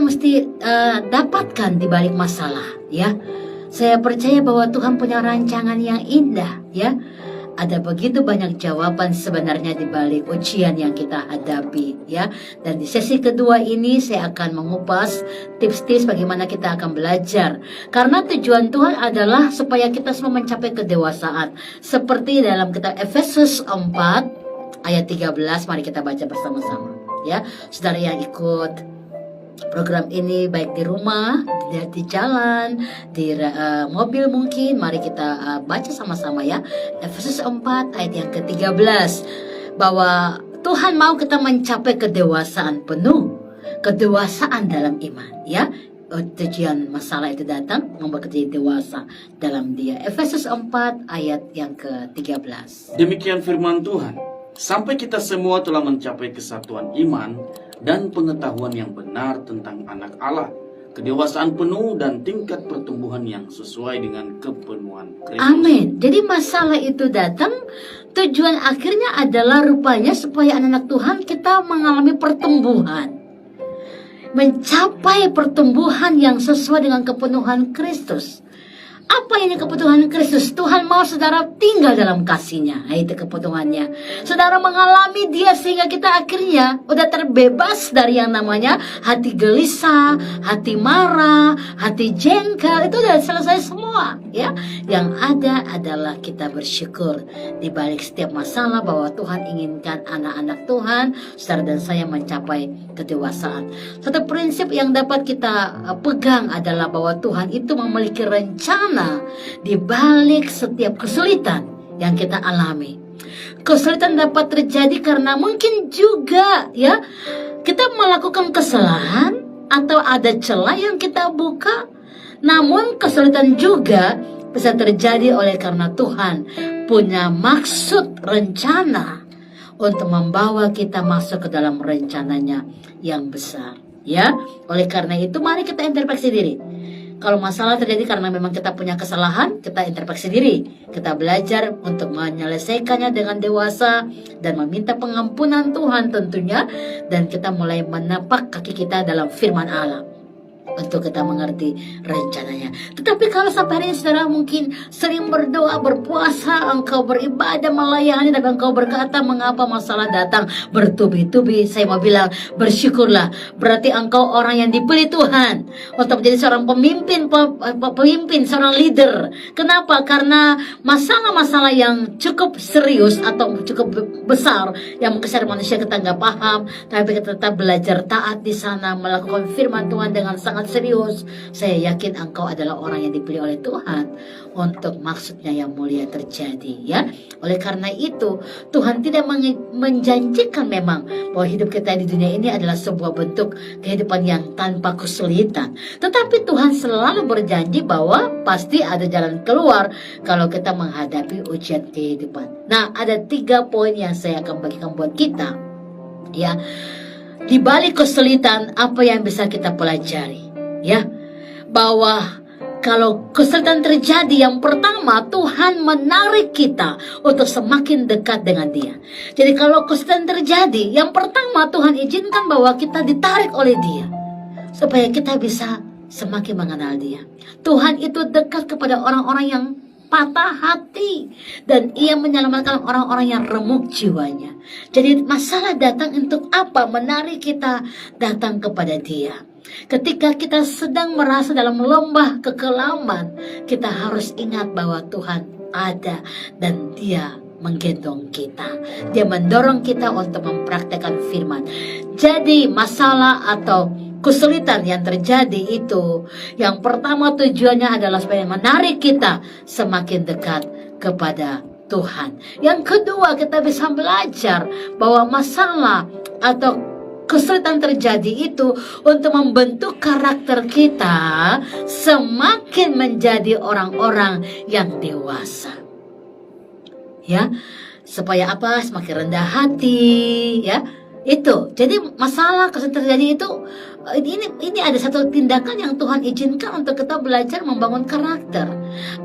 kita mesti dapatkan di balik masalah, ya. Saya percaya bahwa Tuhan punya rancangan yang indah, ya. Ada begitu banyak jawaban sebenarnya di balik ujian yang kita hadapi, ya. Dan di sesi kedua ini saya akan mengupas tips-tips bagaimana kita akan belajar. Karena tujuan Tuhan adalah supaya kita semua mencapai kedewasaan. Seperti dalam kitab Efesus 4 ayat 13, mari kita baca bersama-sama, ya. Saudara yang ikut program ini baik di rumah, di jalan, di mobil mungkin, mari kita baca sama-sama, ya. Efesus 4 ayat yang ke-13, bahwa Tuhan mau kita mencapai kedewasaan penuh, kedewasaan dalam iman, ya. Tujuan masalah itu datang membuat kita dewasa dalam Dia. Efesus 4 ayat yang ke-13. Demikian firman Tuhan, sampai kita semua telah mencapai kesatuan iman dan pengetahuan yang benar tentang anak Allah, kedewasaan penuh dan tingkat pertumbuhan yang sesuai dengan kepenuhan Kristus. Amin. Jadi masalah itu datang, tujuan akhirnya adalah rupanya supaya anak-anak Tuhan kita mengalami pertumbuhan, mencapai pertumbuhan yang sesuai dengan kepenuhan Kristus. Apa ini kebutuhan Kristus? Tuhan mau saudara tinggal dalam kasih-Nya. Itu kebutuhannya. Saudara mengalami Dia sehingga kita akhirnya udah terbebas dari yang namanya hati gelisah, hati marah, hati jengkel. Itu udah selesai semua, ya. Yang ada adalah kita bersyukur di balik setiap masalah bahwa Tuhan inginkan anak-anak Tuhan, saudara dan saya mencapai kedewasaan. Satu prinsip yang dapat kita pegang adalah bahwa Tuhan itu memiliki rencana di balik setiap kesulitan yang kita alami. Kesulitan dapat terjadi karena mungkin juga, ya, kita melakukan kesalahan atau ada celah yang kita buka. Namun kesulitan juga bisa terjadi oleh karena Tuhan punya maksud rencana untuk membawa kita masuk ke dalam rencananya yang besar, ya. Oleh karena itu mari kita introspeksi diri. Kalau masalah terjadi karena memang kita punya kesalahan, kita introspeksi diri. Kita belajar untuk menyelesaikannya dengan dewasa dan meminta pengampunan Tuhan tentunya. Dan kita mulai menapak kaki kita dalam firman Allah untuk kita mengerti rencananya. Tetapi kalau sampai hari ini saudara mungkin sering berdoa, berpuasa, engkau beribadah, melayani, dan engkau berkata mengapa masalah datang bertubi-tubi, saya mau bilang bersyukurlah. Berarti engkau orang yang dipilih Tuhan untuk menjadi seorang pemimpin, seorang leader. Kenapa? Karena masalah-masalah yang cukup serius atau cukup besar yang mungkin secara manusia kita nggak paham, tapi kita tetap belajar taat di sana, melakukan firman Tuhan dengan sangat serius. Saya yakin engkau adalah orang yang dipilih oleh Tuhan untuk maksudnya yang mulia terjadi, ya. Oleh karena itu Tuhan tidak menjanjikan memang bahwa hidup kita di dunia ini adalah sebuah bentuk kehidupan yang tanpa kesulitan. Tetapi Tuhan selalu berjanji bahwa pasti ada jalan keluar kalau kita menghadapi ujian kehidupan. Nah, ada 3 poin yang saya akan bagikan buat kita, ya. Di balik kesulitan apa yang bisa kita pelajari, ya, bahwa kalau kesulitan terjadi, yang pertama Tuhan menarik kita untuk semakin dekat dengan Dia. Jadi kalau kesulitan terjadi, yang pertama Tuhan izinkan bahwa kita ditarik oleh Dia supaya kita bisa semakin mengenal Dia. Tuhan itu dekat kepada orang-orang yang patah hati dan Ia menyelamatkan orang-orang yang remuk jiwanya. Jadi masalah datang untuk apa? Menarik kita datang kepada Dia. Ketika kita sedang merasa dalam lembah kekelaman, kita harus ingat bahwa Tuhan ada dan Dia menggendong kita. Dia mendorong kita untuk mempraktekkan firman. Jadi masalah atau kesulitan yang terjadi itu, yang pertama tujuannya adalah supaya menarik kita semakin dekat kepada Tuhan. Yang kedua, kita bisa belajar bahwa masalah atau kesulitan terjadi itu untuk membentuk karakter kita semakin menjadi orang-orang yang dewasa, ya. Supaya apa? Semakin rendah hati, ya. Itu. Jadi masalah kesulitan terjadi itu, ini ada satu tindakan yang Tuhan izinkan untuk kita belajar membangun karakter.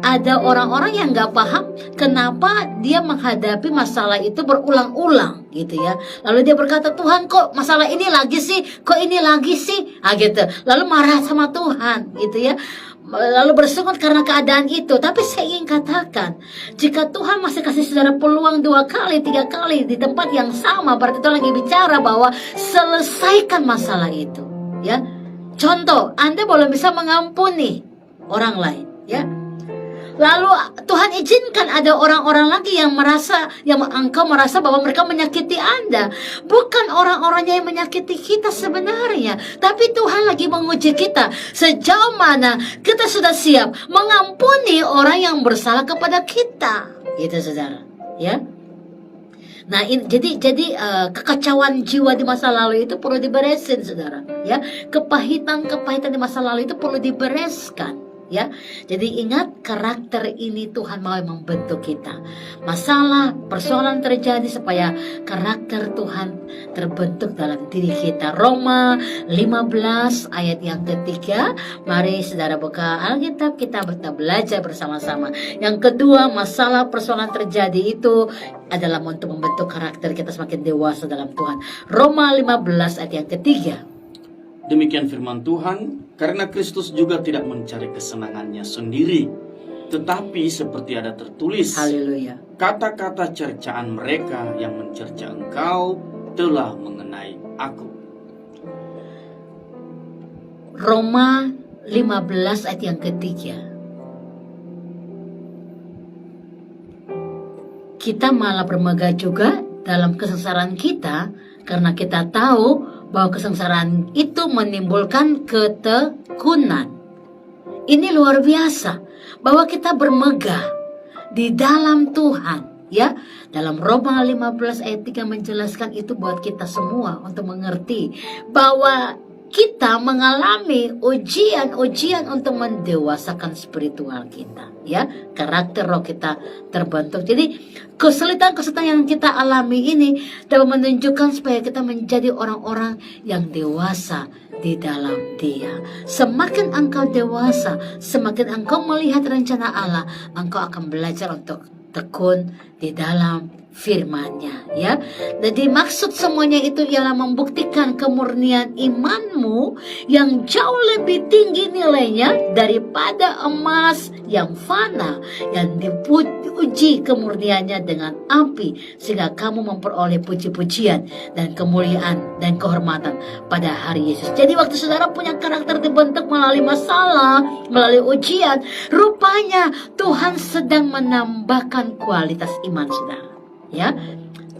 Ada orang-orang yang nggak paham kenapa dia menghadapi masalah itu berulang-ulang gitu ya. Lalu dia berkata, Tuhan kok masalah ini lagi sih, kok ini lagi sih, gitu. Lalu marah sama Tuhan gitu ya. Lalu bersungut karena keadaan itu. Tapi saya ingin katakan, jika Tuhan masih kasih saudara peluang 2 kali, 3 kali di tempat yang sama, berarti Tuhan lagi bicara bahwa selesaikan masalah itu ya. Contoh, Anda belum bisa mengampuni orang lain ya. Lalu Tuhan izinkan ada orang-orang lagi yang engkau merasa bahwa mereka menyakiti Anda. Bukan orang-orangnya yang menyakiti kita sebenarnya, tapi Tuhan lagi menguji kita sejauh mana kita sudah siap mengampuni orang yang bersalah kepada kita. Gitu saudara, ya. Nah, jadi kekacauan jiwa di masa lalu itu perlu diberesin, saudara. Ya, kepahitan di masa lalu itu perlu dibereskan. Ya, jadi ingat, karakter ini Tuhan mau membentuk kita. Masalah, persoalan terjadi supaya karakter Tuhan terbentuk dalam diri kita. Roma 15 ayat yang ketiga. Mari saudara buka Alkitab, kita belajar bersama-sama. Yang kedua, masalah persoalan terjadi itu adalah untuk membentuk karakter kita semakin dewasa dalam Tuhan. Roma 15 ayat yang ketiga. Demikian firman Tuhan, karena Kristus juga tidak mencari kesenangannya sendiri, tetapi seperti ada tertulis, Haleluya. kata-kata cercaan mereka yang mencerca engkau telah mengenai aku. Roma 15 ayat yang ketiga. Kita malah bermegah juga dalam kesengsaraan kita, karena kita tahu bahwa kesengsaraan itu menimbulkan ketekunan. Ini luar biasa, bahwa kita bermegah di dalam Tuhan. Ya, dalam Roma 15 ayat 3 menjelaskan itu buat kita semua untuk mengerti bahwa kita mengalami ujian-ujian untuk mendewasakan spiritual kita, ya, karakter roh kita terbentuk. Jadi kesulitan-kesulitan yang kita alami ini dapat menunjukkan supaya kita menjadi orang-orang yang dewasa di dalam Dia. Semakin engkau dewasa, semakin engkau melihat rencana Allah, engkau akan belajar untuk tekun di dalam firman-Nya, ya. Jadi maksud semuanya itu ialah membuktikan kemurnian imanmu yang jauh lebih tinggi nilainya daripada emas yang fana, yang diuji kemurniannya dengan api, sehingga kamu memperoleh puji-pujian dan kemuliaan dan kehormatan pada hari Yesus. Jadi waktu saudara punya karakter dibentuk melalui masalah, melalui ujian, rupanya Tuhan sedang menambahkan kualitas iman saudara. Ya,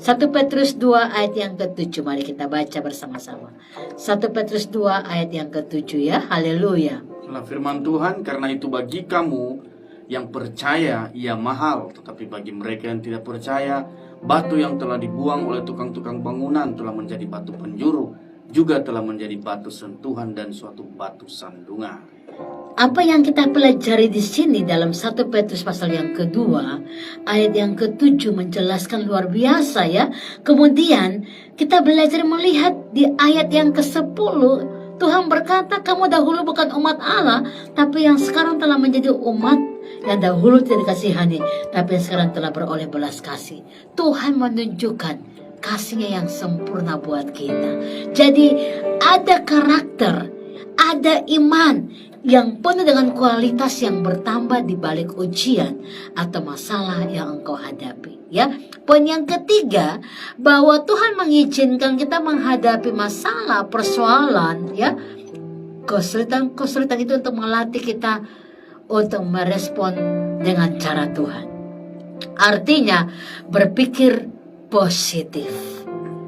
1 Petrus 2 ayat yang ke-7. Mari kita baca bersama-sama. 1 Petrus 2 ayat yang ke-7 ya. Haleluya. Firman Tuhan, karena itu bagi kamu yang percaya ia mahal, tetapi bagi mereka yang tidak percaya, batu yang telah dibuang oleh tukang-tukang bangunan telah menjadi batu penjuru, juga telah menjadi batu sentuhan dan suatu batu sandungan. Apa yang kita pelajari di sini dalam 1 Petrus pasal yang kedua, ayat yang ke-7 menjelaskan luar biasa ya. Kemudian kita belajar melihat di ayat yang ke-10, Tuhan berkata, kamu dahulu bukan umat Allah, tapi yang sekarang telah menjadi umat, yang dahulu tidak dikasihani, tapi yang sekarang telah beroleh belas kasih. Tuhan menunjukkan kasihnya yang sempurna buat kita. Jadi ada karakter, ada iman yang penuh dengan kualitas yang bertambah di balik ujian atau masalah yang engkau hadapi. Ya, poin yang ketiga, bahwa Tuhan mengizinkan kita menghadapi masalah, persoalan, ya, kesulitan itu untuk melatih kita untuk merespon dengan cara Tuhan. Artinya berpikir positif.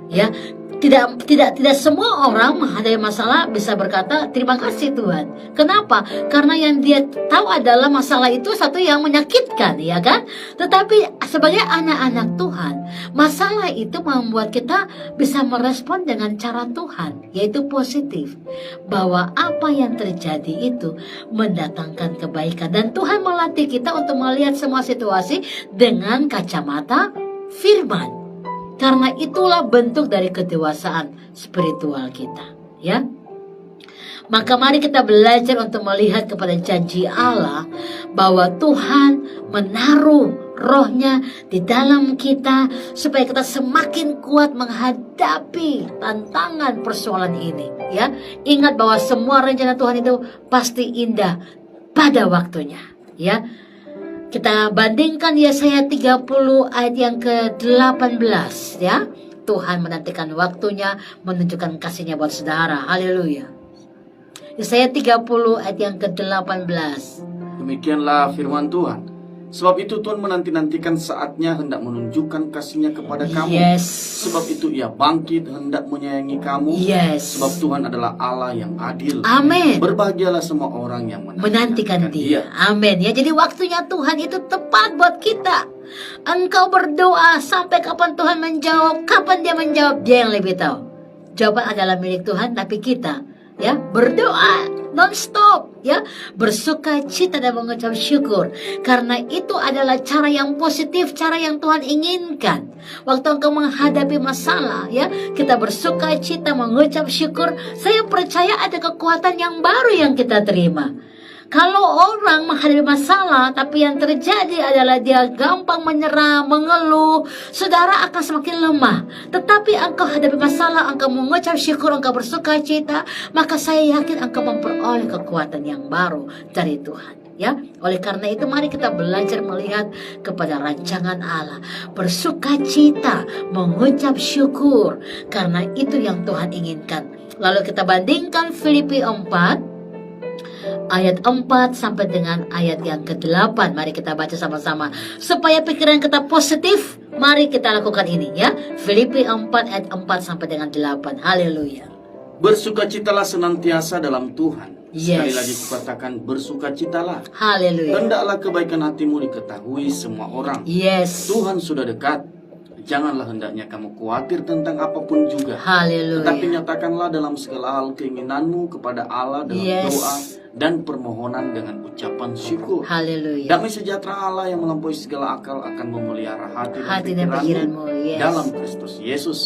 Ya, tidak semua orang menghadapi masalah bisa berkata terima kasih Tuhan. Kenapa? Karena yang dia tahu adalah masalah itu satu yang menyakitkan, ya kan? Tetapi sebagai anak-anak Tuhan, masalah itu membuat kita bisa merespon dengan cara Tuhan, yaitu positif. Bahwa apa yang terjadi itu mendatangkan kebaikan, dan Tuhan melatih kita untuk melihat semua situasi dengan kacamata firman. Karena itulah bentuk dari kedewasaan spiritual kita, ya. Maka mari kita belajar untuk melihat kepada janji Allah bahwa Tuhan menaruh rohnya di dalam kita supaya kita semakin kuat menghadapi tantangan persoalan ini. Ya, ingat bahwa semua rencana Tuhan itu pasti indah pada waktunya. Ya, kita bandingkan Yesaya 30 ayat yang ke-18 ya. Tuhan menantikan waktunya menunjukkan kasih-Nya buat saudara. Haleluya. Yesaya 30 ayat yang ke-18. Demikianlah firman Tuhan. Sebab itu Tuhan menanti-nantikan saatnya hendak menunjukkan kasih-Nya kepada kamu. Yes. Sebab itu Ia bangkit hendak menyayangi kamu. Yes. Sebab Tuhan adalah Allah yang adil. Amin. Berbahagialah semua orang yang Menantikan Dia. Amin. Ya, jadi waktunya Tuhan itu tepat buat kita. Engkau berdoa sampai kapan Tuhan menjawab, kapan Dia menjawab, Dia yang lebih tahu. Jawaban adalah milik Tuhan, tapi kita ya berdoa non-stop, ya bersuka cita dan mengucap syukur, karena itu adalah cara yang positif, cara yang Tuhan inginkan. Waktu engkau menghadapi masalah, ya kita bersuka cita, mengucap syukur. Saya percaya ada kekuatan yang baru yang kita terima. Kalau orang menghadapi masalah, tapi yang terjadi adalah dia gampang menyerah, mengeluh, saudara akan semakin lemah. Tetapi engkau hadapi masalah, engkau mengucap syukur, engkau bersuka cita, maka saya yakin engkau memperoleh kekuatan yang baru dari Tuhan. Ya, oleh karena itu mari kita belajar melihat kepada rancangan Allah, bersuka cita, mengucap syukur, karena itu yang Tuhan inginkan. Lalu kita bandingkan Filipi 4 ayat 4 sampai dengan ayat yang ke-8. Mari kita baca sama-sama supaya pikiran kita positif. Mari kita lakukan ini ya. Filipi 4 ayat 4 sampai dengan 8. Haleluya. Bersukacitalah senantiasa dalam Tuhan. Sekali Yes. lagi kukatakan bersukacitalah. Haleluya. Hendaklah kebaikan hatimu diketahui semua orang. Yes. Tuhan sudah dekat. Janganlah hendaknya kamu khawatir tentang apapun juga. Haleluya. Tetapi nyatakanlah dalam segala hal keinginanmu kepada Allah dalam Yes. doa dan permohonan dengan ucapan syukur. Haleluya. Damai sejahtera Allah yang melampaui segala akal akan memelihara hati dan pikiranmu pikiranmu. Yes. dalam Kristus Yesus.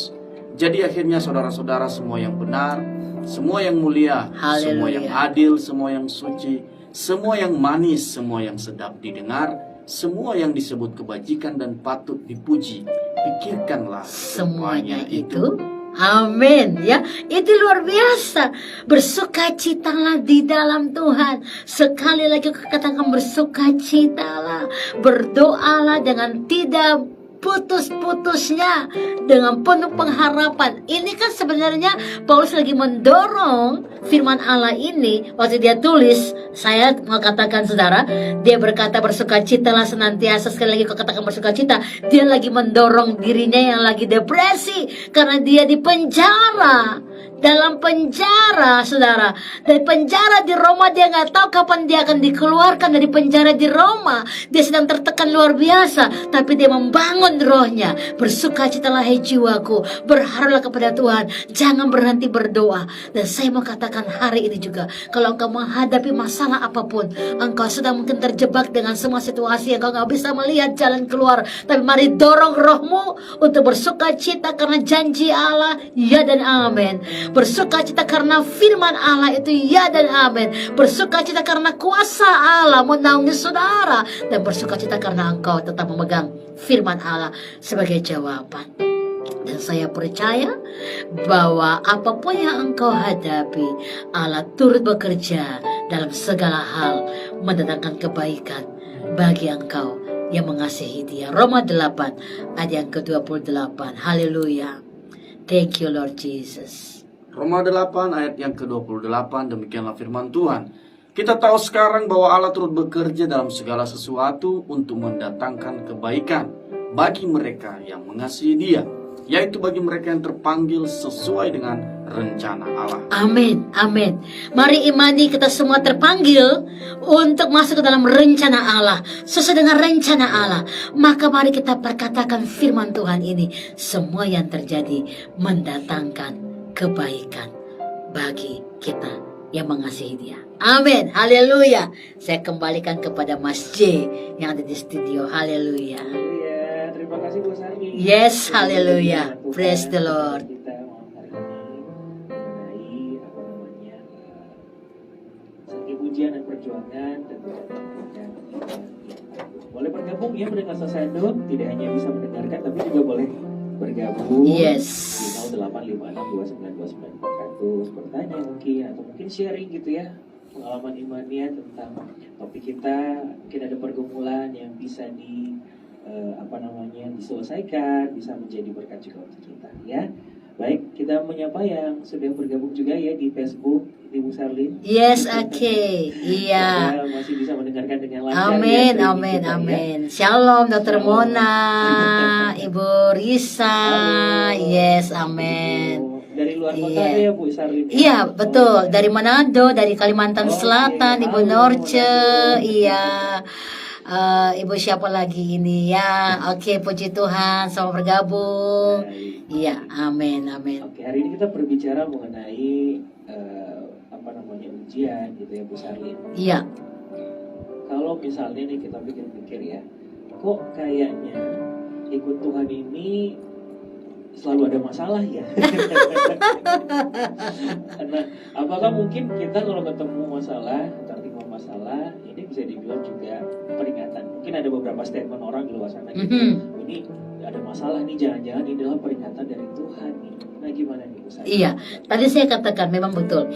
Jadi akhirnya saudara-saudara, semua yang benar, semua yang mulia, Haleluya. semua yang adil, semua yang suci, semua yang manis, semua yang sedap didengar, semua yang disebut kebajikan dan patut dipuji, pikirkanlah Semuanya itu. Amin ya. Itu luar biasa. Bersukacitalah di dalam Tuhan. Sekali lagi katakan bersukacitalah. Berdoalah dengan tidak putus-putusnya, dengan penuh pengharapan. Ini kan sebenarnya Paulus lagi mendorong firman Allah ini. Waktu dia tulis, saya mau katakan saudara, dia berkata bersukacitalah senantiasa. Sekali lagi kau katakan bersukacita. Dia lagi mendorong dirinya yang lagi depresi karena dia di penjara. Dalam penjara, saudara. Dari penjara di Roma, dia nggak tahu kapan dia akan dikeluarkan dari penjara di Roma. Dia sedang tertekan luar biasa, tapi dia membangun rohnya. Bersukacitalah hai jiwaku, berharaplah kepada Tuhan, jangan berhenti berdoa. Dan saya mau katakan hari ini juga, kalau engkau menghadapi masalah apapun, engkau sedang mungkin terjebak dengan semua situasi yang engkau nggak bisa melihat jalan keluar, tapi mari dorong rohmu untuk bersukacita karena janji Allah, ya dan amin. Bersukacita karena firman Allah itu ya dan amin. Bersukacita karena kuasa Allah menaungi saudara. Dan bersukacita karena engkau tetap memegang firman Allah sebagai jawaban. Dan saya percaya bahwa apapun yang engkau hadapi, Allah turut bekerja dalam segala hal mendatangkan kebaikan bagi engkau yang mengasihi Dia. Roma 8 ayat yang ke-28. Haleluya. Thank you Lord Jesus. Roma 8 ayat yang ke-28, demikianlah firman Tuhan. Kita tahu sekarang bahwa Allah turut bekerja dalam segala sesuatu untuk mendatangkan kebaikan bagi mereka yang mengasihi Dia, yaitu bagi mereka yang terpanggil sesuai dengan rencana Allah. Amin, amin. Mari imani kita semua terpanggil untuk masuk ke dalam rencana Allah, sesuai dengan rencana Allah. Maka mari kita perkatakan firman Tuhan ini, semua yang terjadi mendatangkan kebaikan bagi kita yang mengasihi Dia. Amin, haleluya. Saya kembalikan kepada Mas J yang ada di studio. Haleluya. Haleluya. Terima kasih Bu Sari. Yes, haleluya. Praise the Lord. Kita malam hari ini mengenai ya pendengar Sosendo tidak hanya bisa mendengarkan tapi juga boleh bergabung Yes. di 08562929 bertanya mungkin atau mungkin sharing gitu ya pengalaman imannya tentang topik kita, mungkin ada pergumulan yang bisa diselesaikan, bisa menjadi berkat juga untuk kita ya. Baik, kita menyapa yang sudah bergabung juga ya di Facebook, Ibu Sarlin. Yes, oke. Iya. Semoga masih bisa mendengarkan dengan lancar. Amin, ya, amin, kita, amin. Shalom, Dr. Shalom. Mona, Ibu Risa. Halo. Yes, amin. Dari luar kota Iya. ada ya Bu Sarlin? Iya, betul. Oh, Dari Manado, dari Kalimantan Oke, Selatan, Ibu halo, Norce. Manado. Iya. Ibu siapa lagi ini ya? Oke, puji Tuhan, selamat bergabung. Baik. Iya, amin, amin. Oke, hari ini kita berbicara mengenai ujian gitu ya Bu Sarlin. Iya, Kalau misalnya nih kita pikir-pikir ya, kok kayaknya ikut Tuhan ini selalu ada masalah ya? Nah, apakah mungkin kita kalau ketemu masalah, tertimpa masalah, ini bisa dibilang juga peringatan? Mungkin ada beberapa statement orang di luar sana gitu. Ini ada masalah nih, jangan-jangan ini adalah peringatan dari Tuhan nih. Nah, gimana nih Bu Sarlin? Iya, tadi saya katakan memang betul.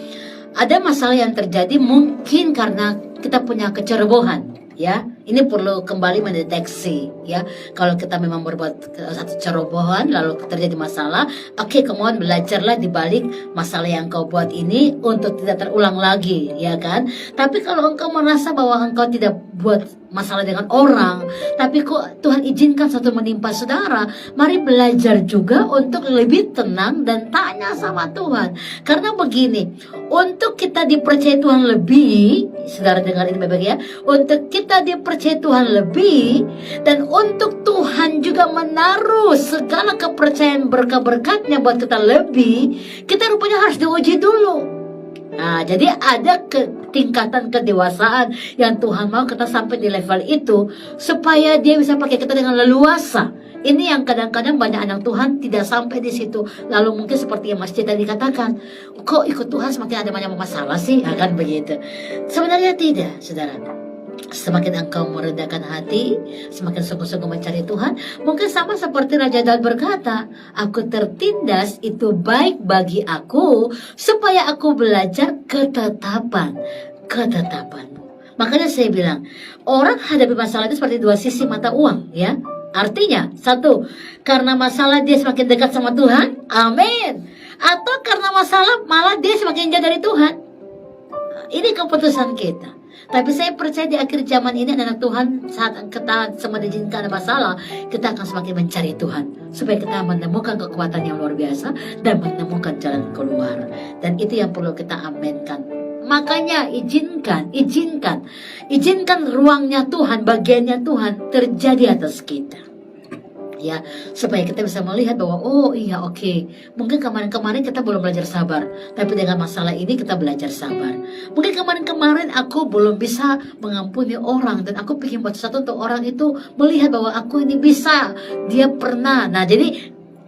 Ada masalah yang terjadi mungkin karena kita punya kecerobohan, ya. Ini perlu kembali mendeteksi, ya. Kalau kita memang berbuat satu kecerobohan lalu terjadi masalah, oke, kemudian belajarlah di balik masalah yang kau buat ini untuk tidak terulang lagi, ya kan? Tapi kalau engkau merasa bahwa engkau tidak buat masalah dengan orang, tapi kok Tuhan izinkan satu menimpa saudara, mari belajar juga untuk lebih tenang dan tanya sama Tuhan. Karena begini, untuk kita dipercaya Tuhan lebih, saudara dengar ini baik-baik ya, untuk kita dipercaya Tuhan lebih, dan untuk Tuhan juga menaruh segala kepercayaan berkat-berkatnya buat kita lebih, kita rupanya harus diuji dulu. Nah, jadi ada tingkatan kedewasaan yang Tuhan mau kita sampai di level itu supaya Dia bisa pakai kita dengan leluasa. Ini yang kadang-kadang banyak anak Tuhan tidak sampai di situ. Lalu mungkin seperti yang Mas Cita dikatakan, kok ikut Tuhan semakin ada banyak masalah sih? Akan begitu. Sebenarnya tidak, saudara. Semakin engkau merendahkan hati, semakin sungguh-sungguh mencari Tuhan, mungkin sama seperti Raja Daud berkata, aku tertindas itu baik bagi aku, supaya aku belajar ketetapanmu. Makanya saya bilang, orang hadapi masalah itu seperti dua sisi mata uang, ya. Artinya, satu, karena masalah dia semakin dekat sama Tuhan, amin. Atau karena masalah malah dia semakin jauh dari Tuhan. Ini keputusan kita. Tapi saya percaya di akhir zaman ini anak Tuhan, saat kita semua diizinkan ada masalah, kita akan semakin mencari Tuhan supaya kita menemukan kekuatan yang luar biasa dan menemukan jalan keluar. Dan itu yang perlu kita aminkan. Makanya izinkan ruangnya Tuhan, bagiannya Tuhan terjadi atas kita. Ya, supaya kita bisa melihat bahwa oh iya oke, mungkin kemarin-kemarin kita belum belajar sabar, tapi dengan masalah ini kita belajar sabar. Mungkin kemarin-kemarin aku belum bisa mengampuni orang dan aku pikir buat sesuatu untuk orang itu melihat bahwa aku ini bisa, dia pernah. Nah, jadi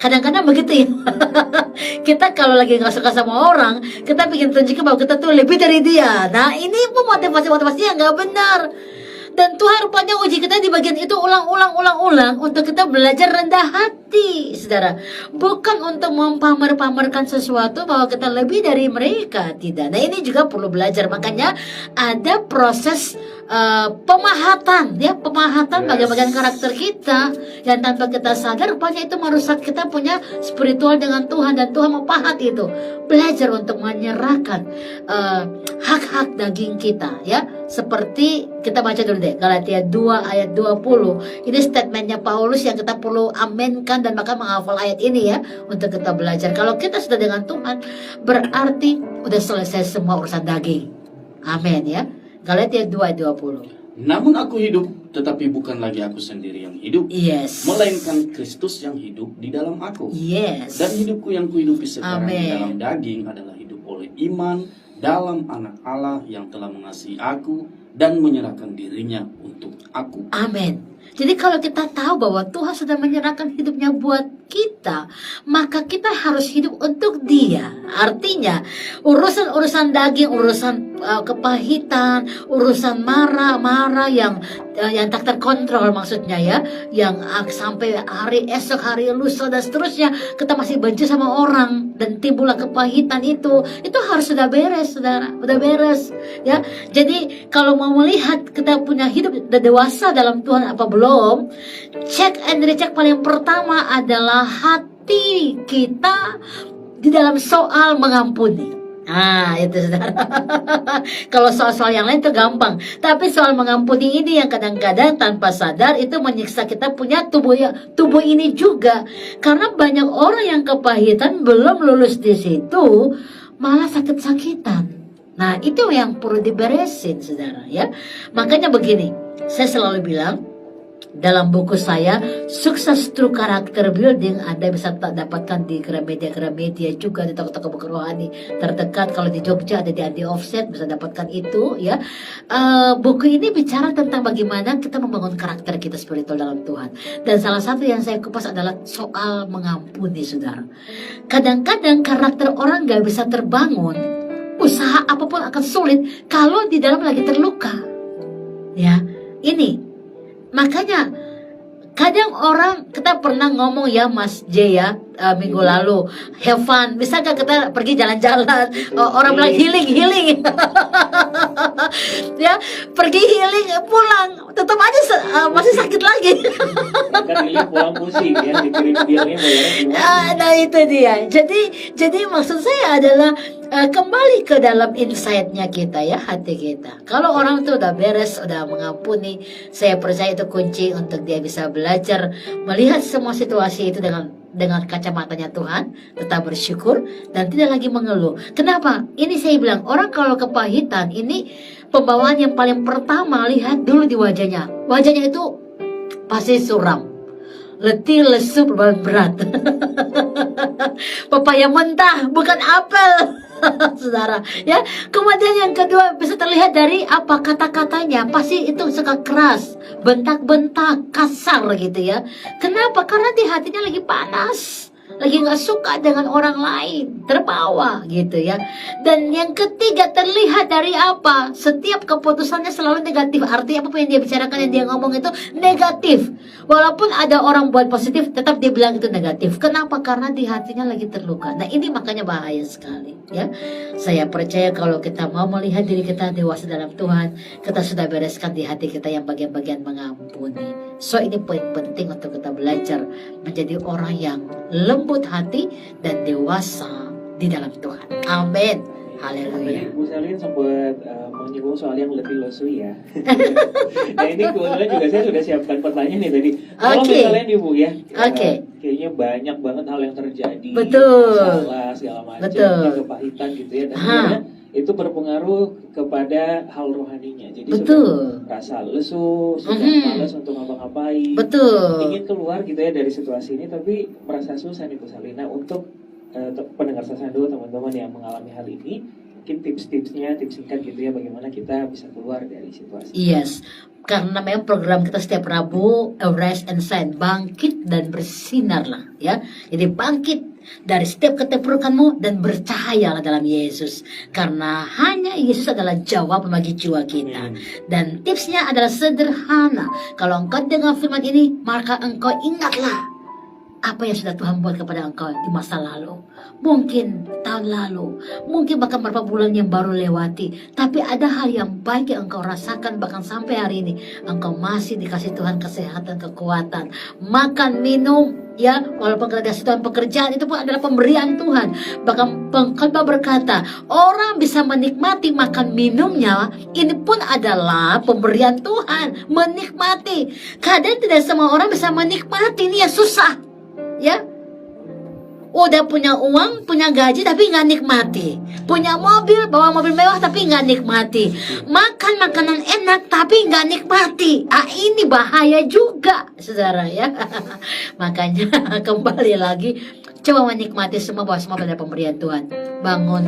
kadang-kadang begitu ya. Kita kalau lagi gak suka sama orang, kita ingin tunjukkan bahwa kita tuh lebih dari dia. Nah, ini pun motivasi-motivasi yang gak benar. Dan Tuhan rupanya uji kita di bagian itu ulang-ulang untuk kita belajar rendah hati, saudara. Bukan untuk mempamer-pamerkan sesuatu bahwa kita lebih dari mereka, tidak. Nah, ini juga perlu belajar. Makanya ada proses pemahatan bagian-bagian karakter kita yang tanpa kita sadar rupanya itu merusak kita punya spiritual dengan Tuhan, dan Tuhan mempahat itu. Belajar untuk menyerahkan hak-hak daging kita, ya. Seperti kita baca dulu deh Galatia 2 ayat 20. Ini statementnya Paulus yang kita perlu aminkan dan bahkan menghafal ayat ini ya, untuk kita belajar. Kalau kita sudah dengan Tuhan, berarti udah selesai semua urusan daging. Amin ya. Galatia 2 ayat 20. Namun aku hidup, tetapi bukan lagi aku sendiri yang hidup, Yes. melainkan Kristus yang hidup di dalam aku. Yes. Dan hidupku yang kuhidupi sekarang di Amin. dalam daging adalah hidup oleh iman dalam Anak Allah yang telah mengasihi aku dan menyerahkan dirinya untuk aku. Amin. Jadi kalau kita tahu bahwa Tuhan sudah menyerahkan hidupnya buat kita, maka kita harus hidup untuk Dia. Artinya urusan-urusan daging, urusan kepahitan, urusan marah yang yang tak terkontrol maksudnya ya, yang sampai hari esok, hari lusa dan seterusnya kita masih benci sama orang dan timbullah kepahitan itu harus sudah beres, saudara, udah beres ya. Jadi kalau mau melihat kita punya hidup udah dewasa dalam Tuhan apa belum, cek and recheck paling pertama adalah hati kita di dalam soal mengampuni. Itu saudara. Kalau soal-soal yang lain itu gampang, tapi soal mengampuni ini yang kadang-kadang tanpa sadar itu menyiksa kita punya tubuh ini juga. Karena banyak orang yang kepahitan belum lulus di situ malah sakit-sakitan. Nah, itu yang perlu diberesin, saudara ya. Makanya begini, saya selalu bilang dalam buku saya, Sukses True Character Building, Anda bisa dapatkan di Gramedia juga, di toko-toko buku rohani terdekat. Kalau di Jogja ada di Andi Offset, bisa dapatkan itu ya. Buku ini bicara tentang bagaimana kita membangun karakter kita spiritual dalam Tuhan. Dan salah satu yang saya kupas adalah soal mengampuni, saudara. Kadang-kadang karakter orang gak bisa terbangun, usaha apapun akan sulit kalau di dalam lagi terluka. Ya, ini makanya kadang orang, kita pernah ngomong ya Mas J ya, minggu lalu, have fun, bisa gak kita pergi jalan-jalan, orang bilang healing ya, pergi healing, pulang tetap aja masih sakit lagi. Kan healing pulang pusing ya, dikirim bilangnya bayarnya gimana. Nah itu dia, jadi maksud saya adalah kembali ke dalam insight-nya kita ya, hati kita. Kalau orang tuh udah beres, udah mengampuni, saya percaya itu kunci untuk dia bisa belajar melihat semua situasi itu dengan kacamatanya Tuhan, tetap bersyukur dan tidak lagi mengeluh. Kenapa? Ini saya bilang, orang kalau kepahitan ini pembawaan yang paling pertama, lihat dulu di wajahnya. Wajahnya itu pasti suram, letih, lesu, berat. Pepaya mentah, bukan apel. Saudara ya. Kemudian yang kedua bisa terlihat dari apa, kata-katanya pasti itu suka keras, bentak-bentak, kasar gitu ya. Kenapa? Karena di hatinya lagi panas, lagi nggak suka dengan orang lain, terbawa gitu ya. Dan yang ketiga terlihat dari apa, setiap keputusannya selalu negatif. Artinya apapun yang dia bicarakan, yang dia ngomong itu negatif. Walaupun ada orang buat positif, tetap dia bilang itu negatif. Kenapa? Karena di hatinya lagi terluka. Nah ini makanya bahaya sekali ya. Saya percaya kalau kita mau melihat diri kita dewasa dalam Tuhan, kita sudah bereskan di hati kita yang bagian-bagian mengampuni. So ini poin penting untuk kita belajar menjadi orang yang lembut hati dan dewasa di dalam Tuhan. Amin. Haleluya. Bu Selin sempat menyinggung soal yang lebih lesu ya. Nah ini kebetulan juga saya sudah siapkan pertanyaan nih tadi. Kalau misalnya nih Bu ya, kayaknya banyak banget hal yang terjadi, masalah segala macam, kepahitan gitu ya. Dan itu berpengaruh kepada hal rohaninya. Jadi sudah rasa lesu, sudah malas untuk ngapa-ngapain, ingin keluar gitu ya dari situasi ini, tapi merasa susah nih Bu Salina. Untuk pendengar Sasando, teman-teman yang mengalami hal ini, mungkin tips-tipsnya, tips singkat gitu ya, bagaimana kita bisa keluar dari situasi. Yes, karena memang program kita setiap Rabu, Arise and Shine, bangkit dan bersinarlah ya. Jadi bangkit dari setiap keterpurukanmu dan bercahayalah dalam Yesus, karena hanya Yesus adalah jawaban bagi jiwa kita. Dan tipsnya adalah sederhana. Kalau engkau dengar firman ini, maka engkau ingatlah apa yang sudah Tuhan buat kepada engkau di masa lalu. Mungkin tahun lalu, mungkin bahkan beberapa bulan yang baru lewati, tapi ada hal yang baik yang engkau rasakan. Bahkan sampai hari ini engkau masih dikasih Tuhan kesehatan, kekuatan, makan, minum ya. Walaupun kita dikasih Tuhan pekerjaan, itu pun adalah pemberian Tuhan. Bahkan pengkhotbah berkata, orang bisa menikmati makan minumnya, ini pun adalah pemberian Tuhan. Menikmati. Kadang tidak semua orang bisa menikmati, ini yang susah ya. Udah punya uang, punya gaji, tapi nggak nikmati. Punya mobil, bawa mobil mewah, tapi nggak nikmati. Makan makanan enak, tapi nggak nikmati. Ini bahaya juga, saudara ya. Makanya kembali lagi, coba menikmati semua, bahwa semua pada pemberian Tuhan. Bangun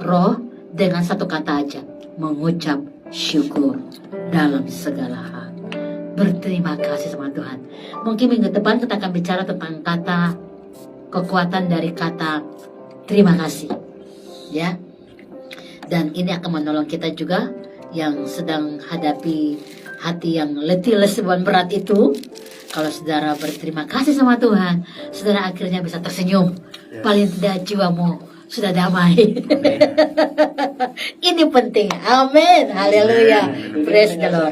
roh dengan satu kata aja, mengucap syukur dalam segala hal. Berterima kasih sama Tuhan. Mungkin minggu depan kita akan bicara tentang kata, kekuatan dari kata terima kasih ya. Dan ini akan menolong kita juga yang sedang hadapi hati yang letih, lesu, dan berat itu, kalau saudara berterima kasih sama Tuhan, saudara akhirnya bisa tersenyum. Yes. Paling tidak jiwamu sudah damai. Amin. Ini penting. Amin. Haleluya. Amin. Praise the Lord.